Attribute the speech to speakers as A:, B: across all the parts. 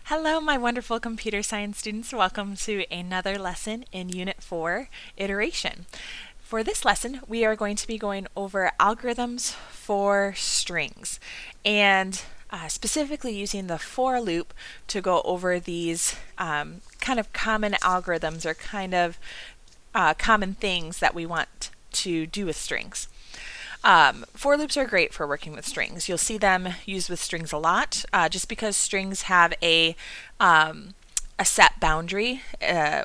A: Hello, my wonderful computer science students. Welcome to another lesson in Unit 4, Iteration. For this lesson, we are going to be going over algorithms for strings and specifically using the for loop to go over these kind of common algorithms or kind of common things that we want to do with strings. For loops are great for working with strings. You'll see them used with strings a lot, just because strings have a set boundary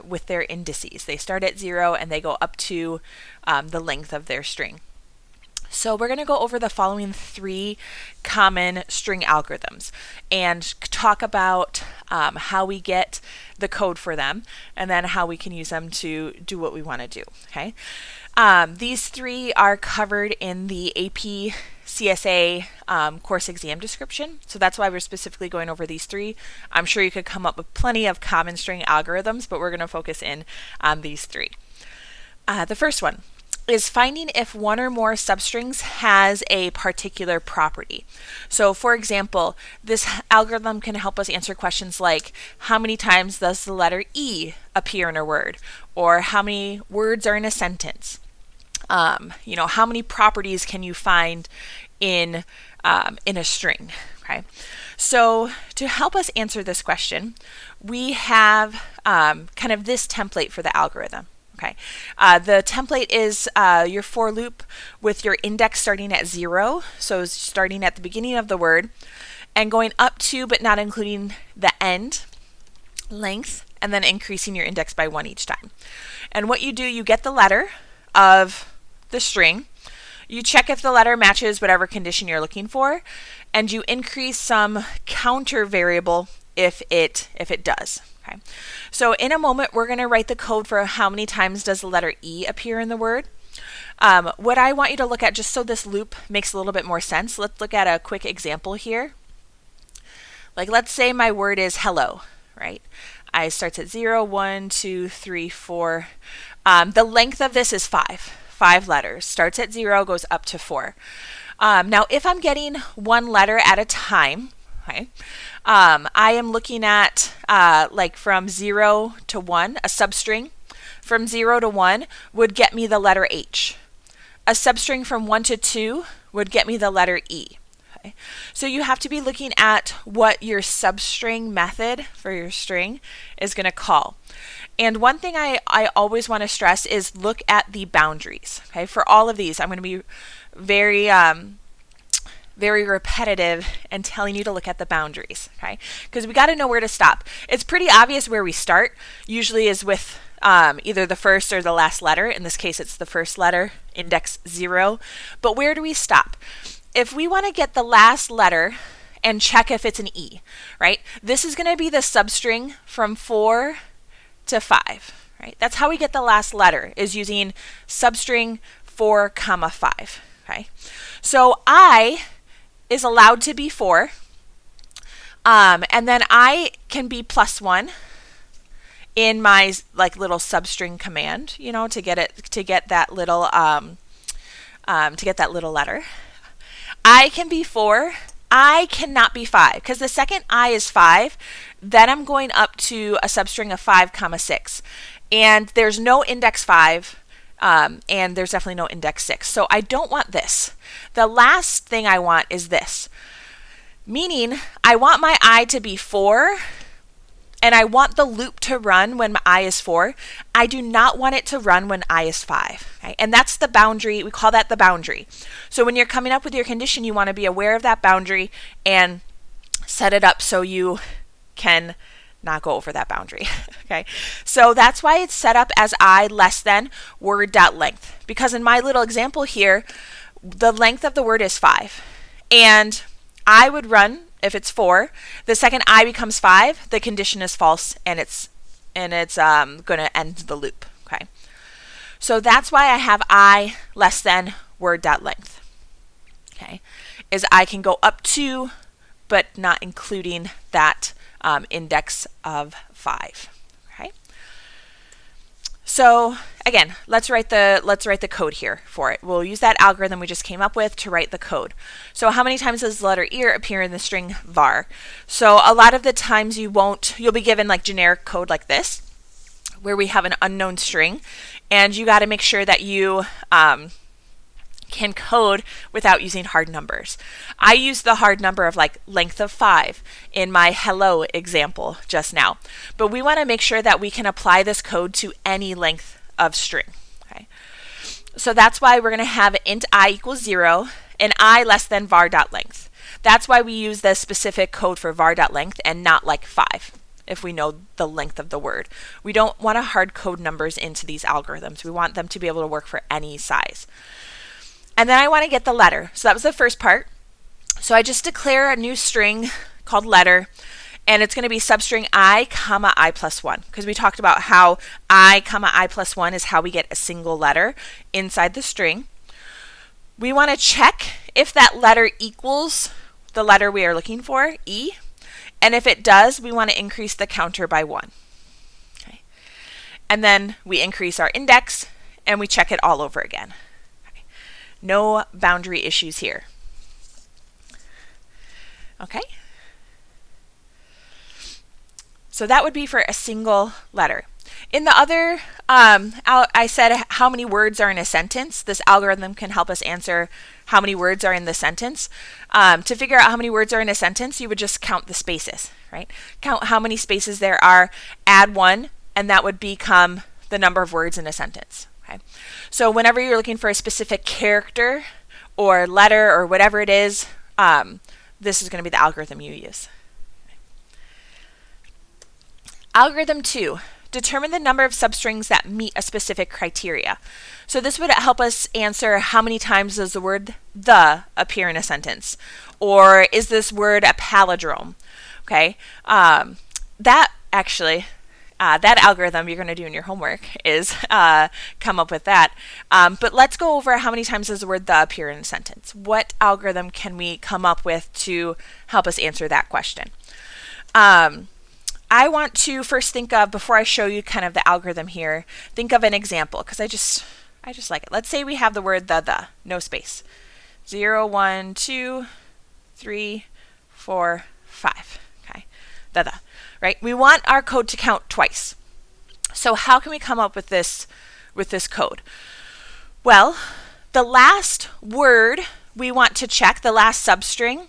A: with their indices. They start at 0 and they go up to the length of their string. So we're going to go over the following 3 common string algorithms and talk about how we get the code for them and then how we can use them to do what we want to do. Okay. These 3 are covered in the AP CSA course exam description, so that's why we're specifically going over these 3. I'm sure you could come up with plenty of common string algorithms, but we're going to focus in on these 3. The first one is finding if one or more substrings has a particular property. So for example, this algorithm can help us answer questions like how many times does the letter E appear in a word, or how many words are in a sentence. How many properties can you find in a string? Okay, so to help us answer this question, we have kind of this template for the algorithm. Okay, the template is your for loop with your index starting at 0, so starting at the beginning of the word and going up to but not including the end length, and then increasing your index by 1 each time. And what you do, you get the letter of the string, you check if the letter matches whatever condition you're looking for, and you increase some counter variable if it does. Okay. So in a moment, we're going to write the code for how many times does the letter E appear in the word. What I want you to look at, just so this loop makes a little bit more sense, let's look at a quick example here. Like, let's say my word is hello, right? I starts at 0, 1, 2, 3, 4. The length of this is 5 letters. Starts at 0, goes up to 4. Now, if I'm getting one letter at a time, okay, I am looking at like from 0 to 1, a substring from 0 to 1 would get me the letter H. A substring from 1 to 2 would get me the letter E. Okay. So you have to be looking at what your substring method for your string is going to call. And one thing I always want to stress is look at the boundaries. Okay, for all of these, I'm going to be very repetitive and telling you to look at the boundaries. Okay, because we got to know where to stop. It's pretty obvious where we start. Usually is with either the first or the last letter. In this case, it's the first letter, index 0. But where do we stop? If we want to get the last letter and check if it's an E, right? This is going to be the substring from 4 to 5, right? That's how we get the last letter, is using substring 4, 5. Okay, so I is allowed to be 4, and then I can be +1 in my little substring command, to get that little letter. I can be 4. I cannot be 5, because the second I is 5, then I'm going up to a substring of 5, 6. And there's no index 5, and there's definitely no index 6. So I don't want this. The last thing I want is this, meaning I want my I to be 4, and I want the loop to run when my I is 4. I do not want it to run when I is 5. Okay? And that's the boundary. We call that the boundary. So when you're coming up with your condition, you want to be aware of that boundary and set it up so you can not go over that boundary. Okay, so that's why it's set up as I less than word.length, because in my little example here, the length of the word is 5, and I would run if it's 4. The second I becomes 5, the condition is false, and it's going to end the loop. Okay, so that's why I have I less than word.length. Okay, is I can go up to, but not including that index of 5. Okay. So again, let's write the code here for it. We'll use that algorithm we just came up with to write the code. So how many times does the letter E appear in the string var? So a lot of the times you'll be given like generic code like this, where we have an unknown string, and you got to make sure that you can code without using hard numbers. I used the hard number of like length of 5 in my hello example just now, but we want to make sure that we can apply this code to any length of string. Okay, so that's why we're going to have int I equals 0 and I less than var.length. That's why we use the specific code for var.length and not like 5 if we know the length of the word. We don't want to hard code numbers into these algorithms. We want them to be able to work for any size. And then I want to get the letter. So that was the first part. So I just declare a new string called letter, and it's going to be substring I, comma I plus 1, because we talked about how I, comma I plus 1 is how we get a single letter inside the string. We want to check if that letter equals the letter we are looking for, E, and if it does, we want to increase the counter by 1. Okay. And then we increase our index, and we check it all over again. No boundary issues here. Okay? So that would be for a single letter. In the other, I said how many words are in a sentence. This algorithm can help us answer how many words are in the sentence. To figure out how many words are in a sentence, you would just count the spaces, right? Count how many spaces there are, add 1, and that would become the number of words in a sentence. Okay. So whenever you're looking for a specific character or letter or whatever it is, this is going to be the algorithm you use. Algorithm 2, determine the number of substrings that meet a specific criteria. So this would help us answer how many times does the word the appear in a sentence, or is this word a palindrome? Okay, that algorithm you're going to do in your homework is come up with that. But let's go over how many times does the word the appear in a sentence. What algorithm can we come up with to help us answer that question? I want to first think of, before I show you kind of the algorithm here, think of an example, because I just like it. Let's say we have the word the, no space. 0, 1, 2, 3, 4, 5. Okay, the. Right? We want our code to count twice. So how can we come up with this code? Well, the last word we want to check, the last substring,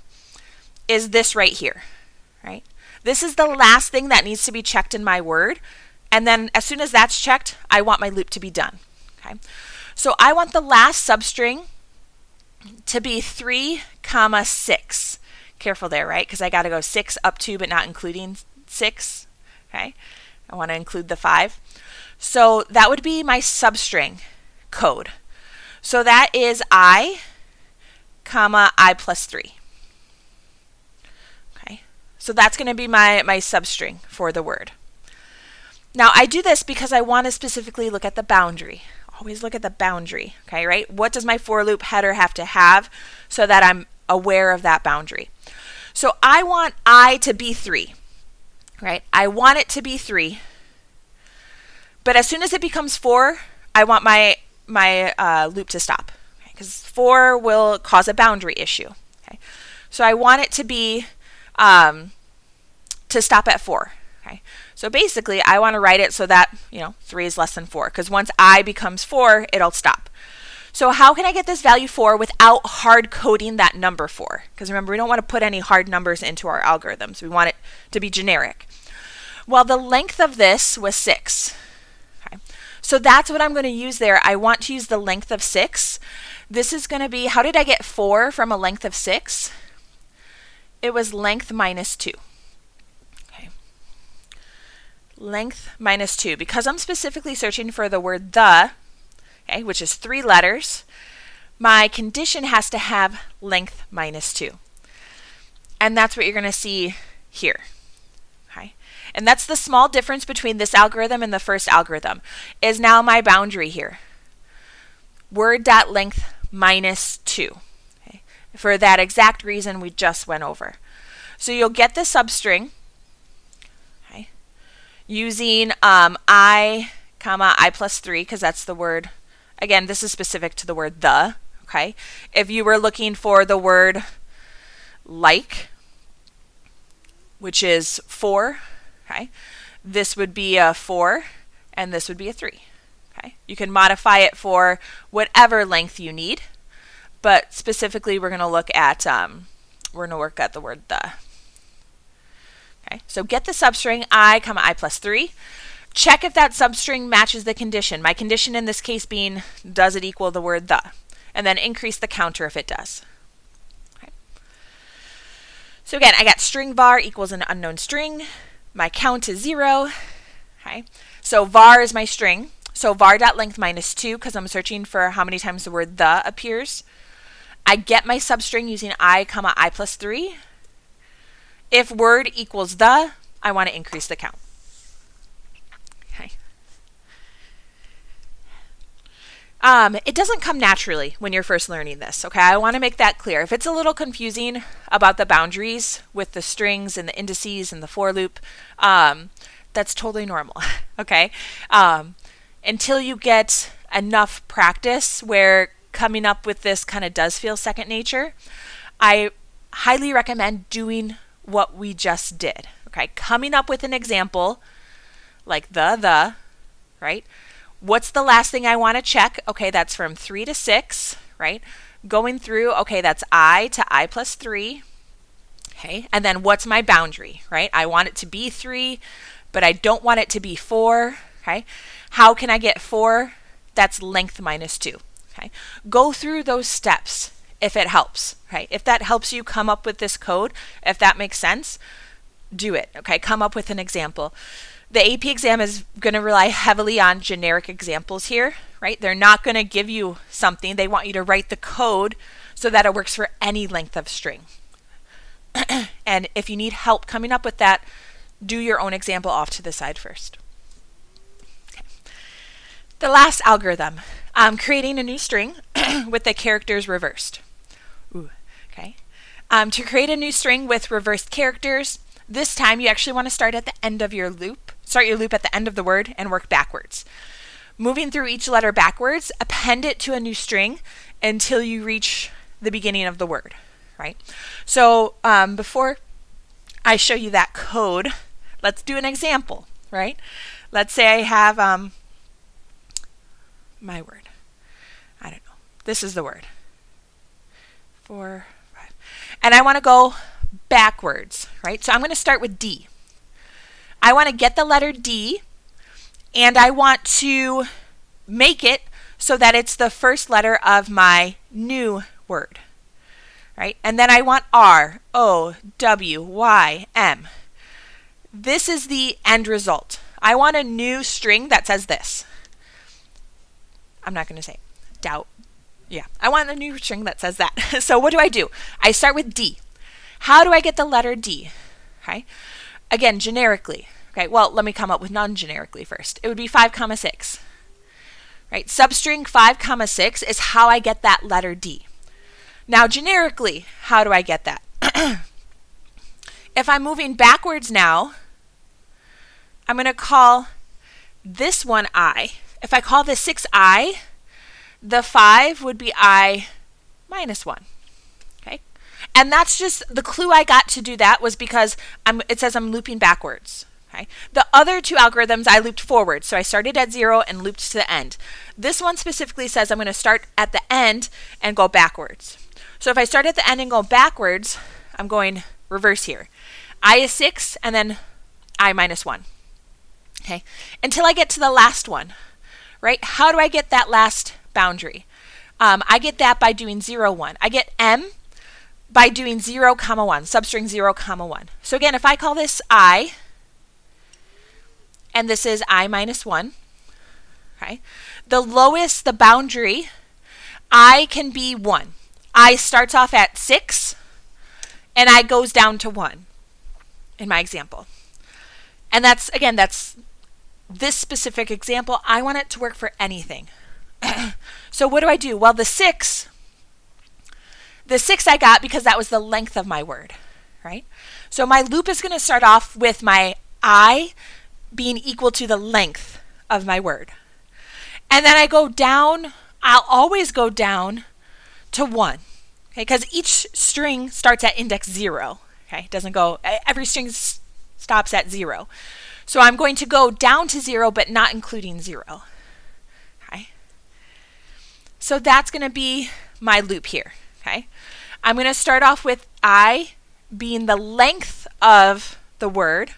A: is this right here. Right? This is the last thing that needs to be checked in my word. And then as soon as that's checked, I want my loop to be done. Okay? So I want the last substring to be 3, 6. Careful there, right? Because I got to go 6 up to, but not including 6. Okay, I want to include the 5. So that would be my substring code. So that is I, comma I plus 3. Okay, so that's going to be my substring for the word. Now I do this because I want to specifically look at the boundary. Always look at the boundary. Okay, right? What does my for loop header have to have so that I'm aware of that boundary? So I want I to be 3. Right? I want it to be 3, but as soon as it becomes 4, I want my loop to stop, because 4 will cause a boundary issue. Okay? So I want it to be to stop at 4. Okay? So basically, I want to write it so that 3 is less than 4, because once I becomes 4, it'll stop. So how can I get this value 4 without hard coding that number 4? Because remember, we don't want to put any hard numbers into our algorithms. We want it to be generic. Well, the length of this was 6. Okay. So that's what I'm going to use there. I want to use the length of 6. This is going to be, how did I get 4 from a length of 6? It was length minus 2. Okay. Length minus 2. Because I'm specifically searching for the word the, okay, which is 3 letters, my condition has to have length minus 2. And that's what you're going to see here. Okay? And that's the small difference between this algorithm and the first algorithm, is now my boundary here. Word.length minus 2. Okay? For that exact reason we just went over. So you'll get the substring, okay, using I, comma, I plus 3, because that's the word. Again, this is specific to the word the, okay? If you were looking for the word like, which is 4, okay? This would be a 4, and this would be a 3, okay? You can modify it for whatever length you need, but specifically we're going to look at, we're going to work at the word the. Okay, so get the substring I, comma, I plus 3. Check if that substring matches the condition. My condition in this case being, does it equal the word the? And then increase the counter if it does. Okay. So again, I got string var equals an unknown string. My count is 0. Okay. So var is my string. So var.length minus 2, because I'm searching for how many times the word the appears. I get my substring using I, comma, I plus 3. If word equals the, I want to increase the count. Okay. It doesn't come naturally when you're first learning this, okay? I want to make that clear. If it's a little confusing about the boundaries with the strings and the indices and the for loop, that's totally normal, okay? Until you get enough practice where coming up with this kind of does feel second nature, I highly recommend doing what we just did, okay? Coming up with an example like the, right? What's the last thing I want to check? Okay, that's from 3 to 6, right? Going through, okay, that's I to I plus 3, okay? And then what's my boundary, right? I want it to be 3, but I don't want it to be 4, okay? How can I get 4? That's length minus 2, okay? Go through those steps if it helps, right? If that helps you come up with this code, if that makes sense, do it, okay? Come up with an example. The AP exam is going to rely heavily on generic examples here, right? They're not going to give you something. They want you to write the code so that it works for any length of string. And if you need help coming up with that, do your own example off to the side first. Okay. The last algorithm, creating a new string with the characters reversed. Okay. To create a new string with reversed characters, this time you actually want to start at the end of your loop. Start your loop at the end of the word and work backwards. Moving through each letter backwards, append it to a new string until you reach the beginning of the word, right? So before I show you that code, let's do an example, right? Let's say I have my word. I don't know. This is the word. 4, 5. And I want to go backwards, right? So I'm going to start with D. I want to get the letter D, and I want to make it so that it's the first letter of my new word, right? And then I want R, O, W, Y, M. This is the end result. I want a new string that says this. I'm not going to say it. Doubt. Yeah, I want a new string that says that. So what do? I start with D. How do I get the letter D? Okay. Again, generically. Okay, well, let me come up with non-generically first. It would be 5, 6. Right? Substring 5, 6 is how I get that letter D. Now, generically, how do I get that? If I'm moving backwards now, I'm going to call this one I. If I call this 6 I, the 5 would be I minus 1. Okay? And that's just the clue I got to do that was because it says I'm looping backwards. Okay? The other two algorithms I looped forward. So I started at 0 and looped to the end. This one specifically says I'm going to start at the end and go backwards. So if I start at the end and go backwards, I'm going reverse here. I is 6 and then I minus 1. Okay? Until I get to the last one. Right? How do I get that last boundary? I get that by doing 0, 1. I get M by doing 0, 1, substring 0, 1. So again, if I call this I, and this is I minus 1, okay, the lowest, the boundary, I can be 1. I starts off at 6, and I goes down to 1 in my example. And that's, again, that's this specific example. I want it to work for anything. So what do? Well, the 6 I got because that was the length of my word, right? So my loop is going to start off with my I being equal to the length of my word. And then I go down, I'll always go down to 1, okay, because each string starts at index 0, okay, it doesn't go, every string stops at 0. So I'm going to go down to 0, but not including 0, okay. So that's going to be my loop here, okay. I'm going to start off with I being the length of the word.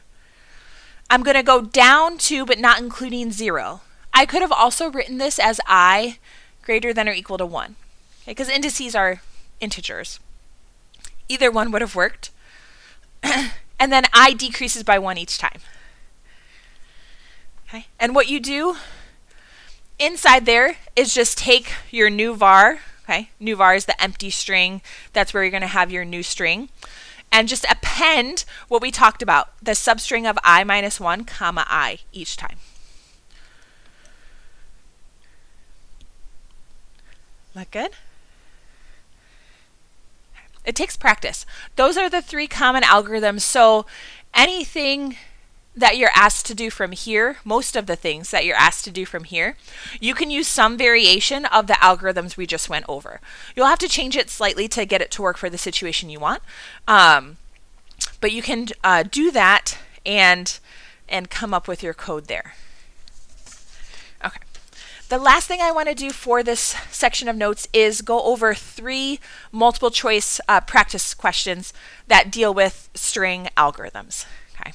A: I'm going to go down to, but not including 0. I could have also written this as I greater than or equal to 1, because indices are integers. Either one would have worked. And then I decreases by 1 each time. Okay. And what you do inside there is just take your new var. Okay. New var is the empty string. That's where you're going to have your new string. And just append what we talked about, the substring of I minus 1, comma I each time. Look good? It takes practice. Those are the 3 common algorithms. So anything that you're asked to do from here, most of the things that you're asked to do from here, you can use some variation of the algorithms we just went over. You'll have to change it slightly to get it to work for the situation you want. But you can do that and come up with your code there. Okay. The last thing I want to do for this section of notes is go over 3 multiple choice practice questions that deal with string algorithms. Okay.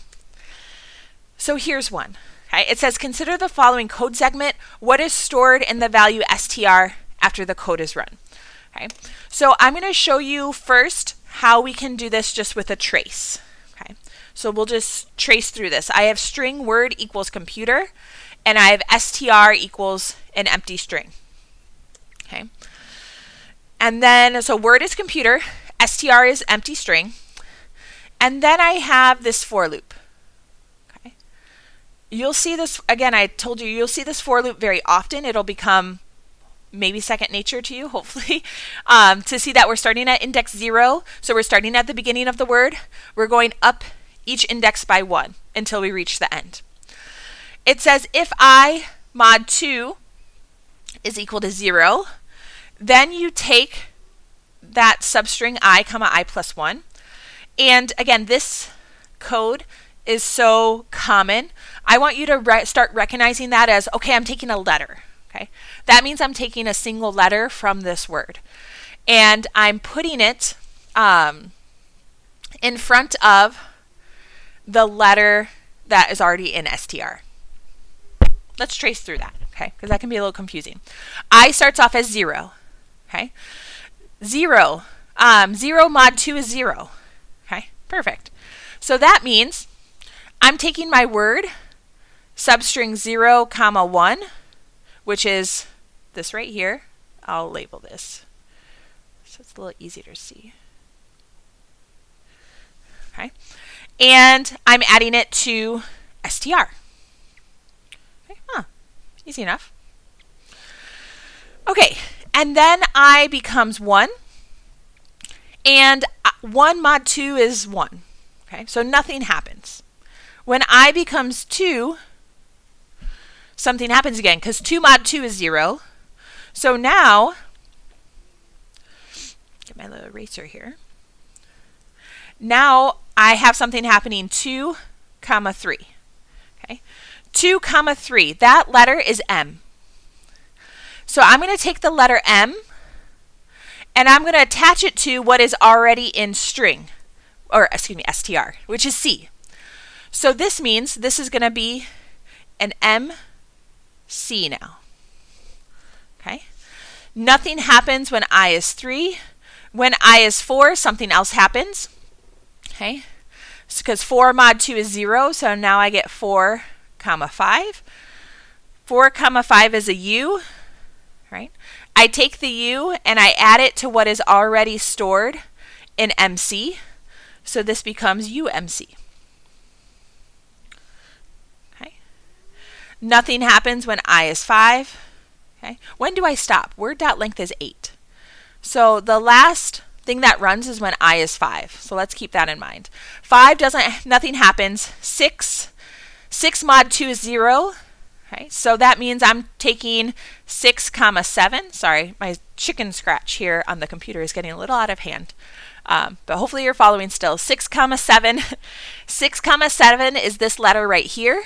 A: So here's one. Okay. It says, consider the following code segment. What is stored in the value str after the code is run? Okay. So I'm going to show you first how we can do this just with a trace. Okay. So we'll just trace through this. I have string word equals computer, and I have str equals an empty string. Okay. And then, so word is computer, str is empty string, and then I have this for loop. Okay. You'll see this, again, I told you, you'll see this for loop very often. It'll become maybe second nature to you, hopefully, to see that we're starting at index 0. So we're starting at the beginning of the word. We're going up each index by 1 until we reach the end. It says if I mod 2 is equal to 0, then you take that substring I comma I plus 1. And again, this code is so common. I want you to start recognizing that as, okay, I'm taking a letter. Okay, that means I'm taking a single letter from this word, and I'm putting it in front of the letter that is already in str. Let's trace through that, okay, because that can be a little confusing. I starts off as 0, okay. 0, 0 mod 2 is 0, okay, perfect. So that means I'm taking my word, substring 0, comma 1, which is this right here. I'll label this so it's a little easier to see. Okay, and I'm adding it to str. Okay, easy enough. Okay, and then I becomes 1, and 1 mod 2 is 1. Okay, so nothing happens. When I becomes 2, something happens again, because 2 mod 2 is 0. So now, get my little eraser here. Now I have something happening 2, comma 3. Okay, 2, comma 3. That letter is M. So I'm going to take the letter M, and I'm going to attach it to what is already in string, or excuse me, str, which is C. So this means this is going to be an M C now. Okay. Nothing happens when I is 3. When I is 4, something else happens. Okay. Because 4 mod 2 is 0, so now I get 4, comma 5. 4, comma 5 is a U. Right. I take the U and I add it to what is already stored in MC. So this becomes UMC. Nothing happens when I is 5. Okay. When do I stop? Word dot length is 8. So the last thing that runs is when I is 5. So let's keep that in mind. 5 doesn't, nothing happens. 6 mod 2 is 0. Okay, so that means I'm taking 6 comma 7. Sorry, my chicken scratch here on the computer is getting a little out of hand. But hopefully you're following still. 6 comma 7. 6 comma 7 is this letter right here.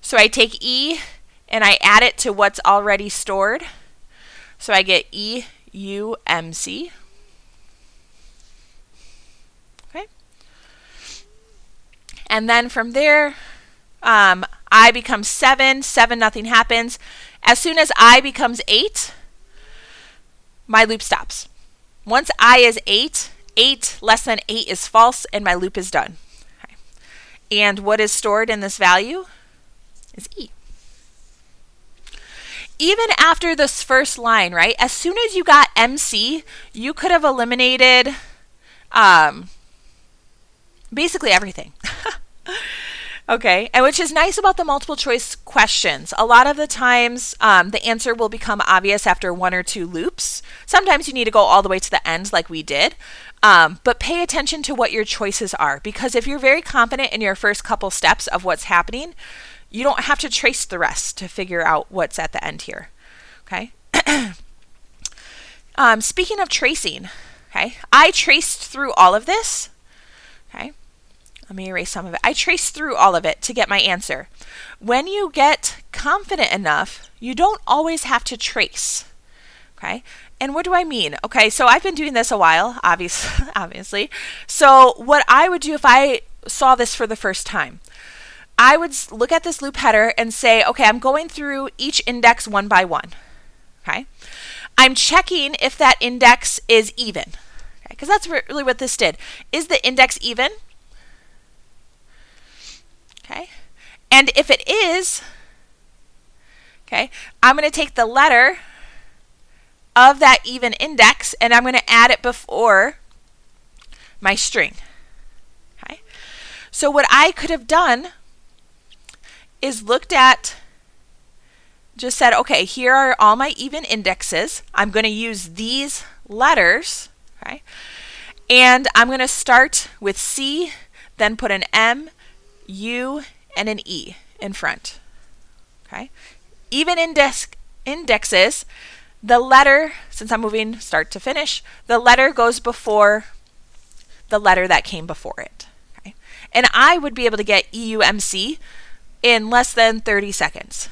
A: So I take E and I add it to what's already stored. So I get EUMC. Okay. And then from there, I becomes 7, 7, nothing happens. As soon as I becomes 8, my loop stops. Once I is 8, 8 less than 8 is false, and my loop is done. Okay. And what is stored in this value is E. Even after this first line, right, as soon as you got MC, you could have eliminated basically everything. Okay, and which is nice about the multiple choice questions. A lot of the times, the answer will become obvious after 1 or 2 loops. Sometimes you need to go all the way to the end like we did. But pay attention to what your choices are, because if you're very confident in your first couple steps of what's happening, you don't have to trace the rest to figure out what's at the end here. Okay. Speaking of tracing, okay, I traced through all of this. Okay. Let me erase some of it. I traced through all of it to get my answer. When you get confident enough, you don't always have to trace. Okay? And what do I mean? Okay, so I've been doing this a while, obviously. So what I would do if I saw this for the first time, I would look at this loop header and say, okay, I'm going through each index one by one. Okay? I'm checking if that index is even. Because that's really what this did. Is the index even? Okay, and if it is, okay, I'm going to take the letter of that even index and I'm going to add it before my string. Okay, so what I could have done is looked at, just said, okay, here are all my even indexes. I'm going to use these letters, okay, and I'm going to start with C, then put an M, U, and an E in front. Okay. Even indexes, the letter, since I'm moving start to finish, the letter goes before the letter that came before it. Okay. And I would be able to get EUMC in less than 30 seconds.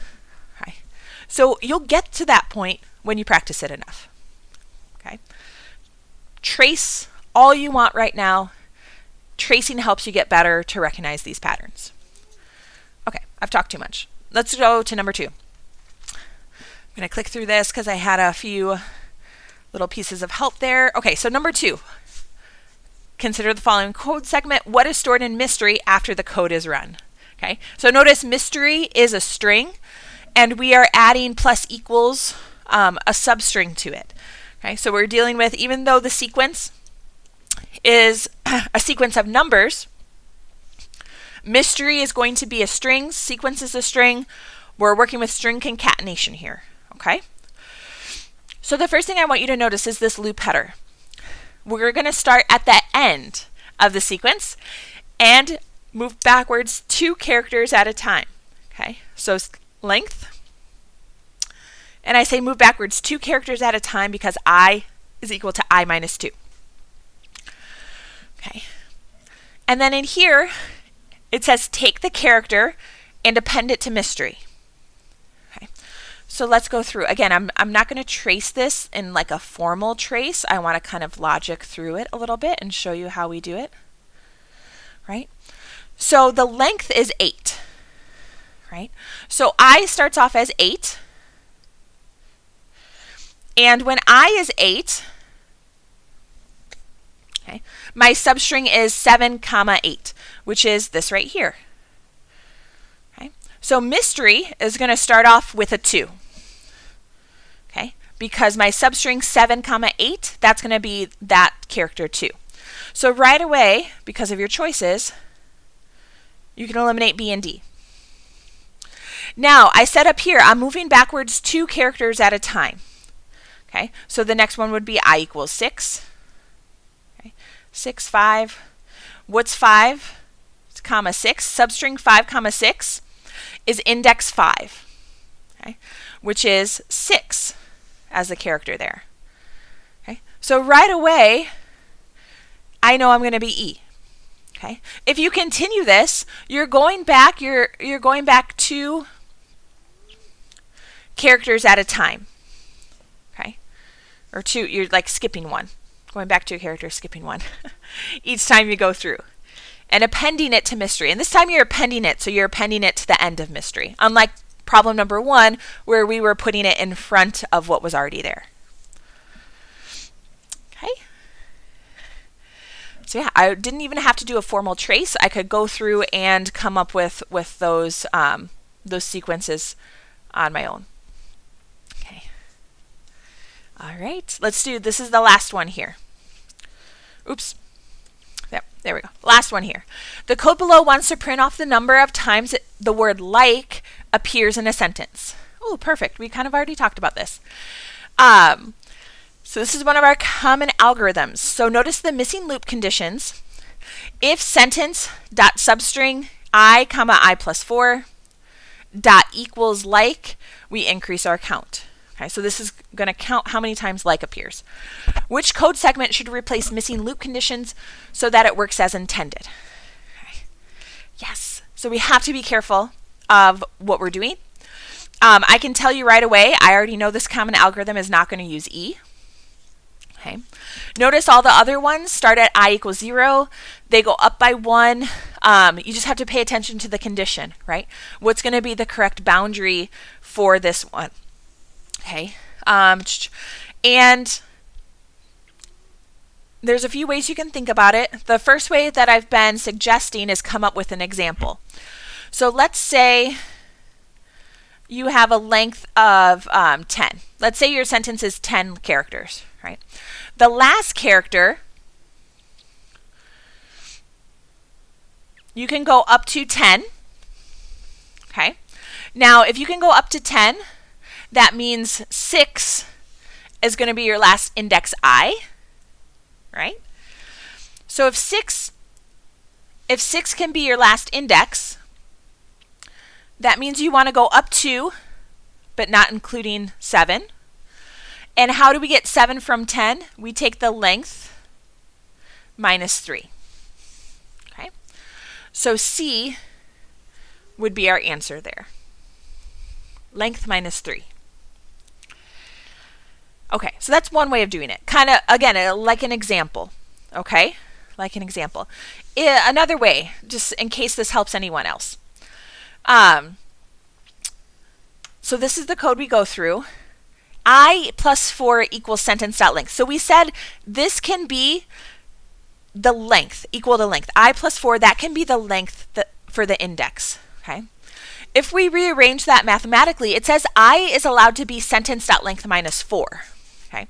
A: Okay. So you'll get to that point when you practice it enough. Okay. Trace all you want right now. Tracing helps you get better to recognize these patterns. Okay, I've talked too much. Let's go to number 2. I'm going to click through this because I had a few little pieces of help there. Okay, so number 2. Consider the following code segment. What is stored in mystery after the code is run? Okay, so notice mystery is a string, and we are adding plus equals a substring to it. Okay, so we're dealing with, even though the sequence is a sequence of numbers, mystery is going to be a string, sequence is a string. We're working with string concatenation here, okay? So the first thing I want you to notice is this loop header. We're going to start at the end of the sequence and move backwards 2 characters at a time, okay? So length, and I say move backwards 2 characters at a time because I is equal to I minus 2. Okay. And then in here, it says take the character and append it to mystery. Okay. So let's go through. Again, I'm not going to trace this in like a formal trace. I want to kind of logic through it a little bit and show you how we do it. Right? So the length is 8. Right? So I starts off as 8. And when I is 8, okay, my substring is 7, 8, which is this right here. Okay, so mystery is going to start off with a 2. Okay, because my substring 7, 8, that's going to be that character 2. So right away, because of your choices, you can eliminate B and D. Now, I said up here, I'm moving backwards 2 characters at a time. Okay, so the next one would be I equals 6. 6, 5. What's 5? It's comma 6. Substring 5, 6 is index 5. okay, which is 6 as the character there. Okay, so right away, I know I'm going to be E. Okay, if you continue this, you're going back. You're going back 2 characters at a time. Okay, or 2. You're like skipping 1, going back 2 characters, skipping 1 each time you go through, and appending it to mystery. And this time you're appending it, so you're appending it to the end of mystery. Unlike problem number 1, where we were putting it in front of what was already there. Okay. So yeah, I didn't even have to do a formal trace. I could go through and come up with those sequences on my own. Okay. All right, let's do, this is the last one here. Oops. There we go. Last one here. The code below wants to print off the number of times the word like appears in a sentence. Oh, perfect. We kind of already talked about this. So this is one of our common algorithms. So notice the missing loop conditions. If sentence dot substring I comma I plus 4 dot equals like, we increase our count. Okay, so this is going to count how many times like appears. Which code segment should replace missing loop conditions so that it works as intended? Okay. Yes, so we have to be careful of what we're doing. I can tell you right away, I already know this common algorithm is not going to use E. Okay. Notice all the other ones start at I equals 0. They go up by 1. You just have to pay attention to the condition, right? What's going to be the correct boundary for this one? Okay. And there's a few ways you can think about it. The first way that I've been suggesting is come up with an example. So let's say you have a length of 10. Let's say your sentence is 10 characters, right? The last character, you can go up to 10, okay? Now, if you can go up to 10, that means 6 is going to be your last index I, right? So if 6 can be your last index, that means you want to go up to, but not including 7. And how do we get 7 from 10? We take the length minus 3. Okay? So C would be our answer there. Length minus 3. Okay, so that's one way of doing it. Kind of, again, like an example. Okay? Like an example. Another way, just in case this helps anyone else. So this is the code we go through. I plus 4 equals sentence.length. So we said this can be the length, equal to length. I plus 4, that can be the length for the index. Okay. If we rearrange that mathematically, it says I is allowed to be sentence.length minus 4. Okay.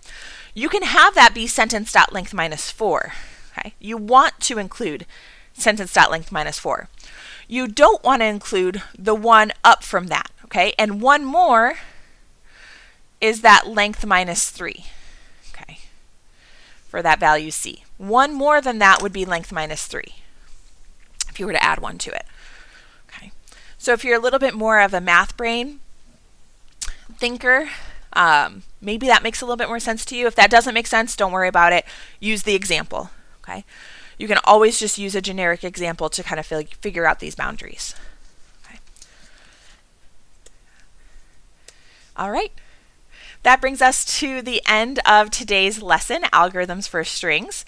A: You can have that be sentence.length minus 4. Okay. You want to include sentence.length minus 4. You don't want to include the one up from that. Okay. And one more is that length minus 3, okay, for that value C. One more than that would be length minus 3, if you were to add one to it. Okay, so if you're a little bit more of a math brain thinker, maybe that makes a little bit more sense to you. If that doesn't make sense, don't worry about it. Use the example, okay? You can always just use a generic example to kind of figure out these boundaries. Okay. All right. That brings us to the end of today's lesson, Algorithms for Strings.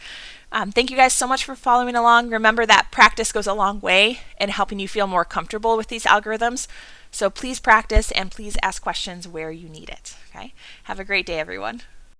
A: Thank you guys so much for following along. Remember that practice goes a long way in helping you feel more comfortable with these algorithms. So please practice and please ask questions where you need it. Okay? Have a great day, everyone.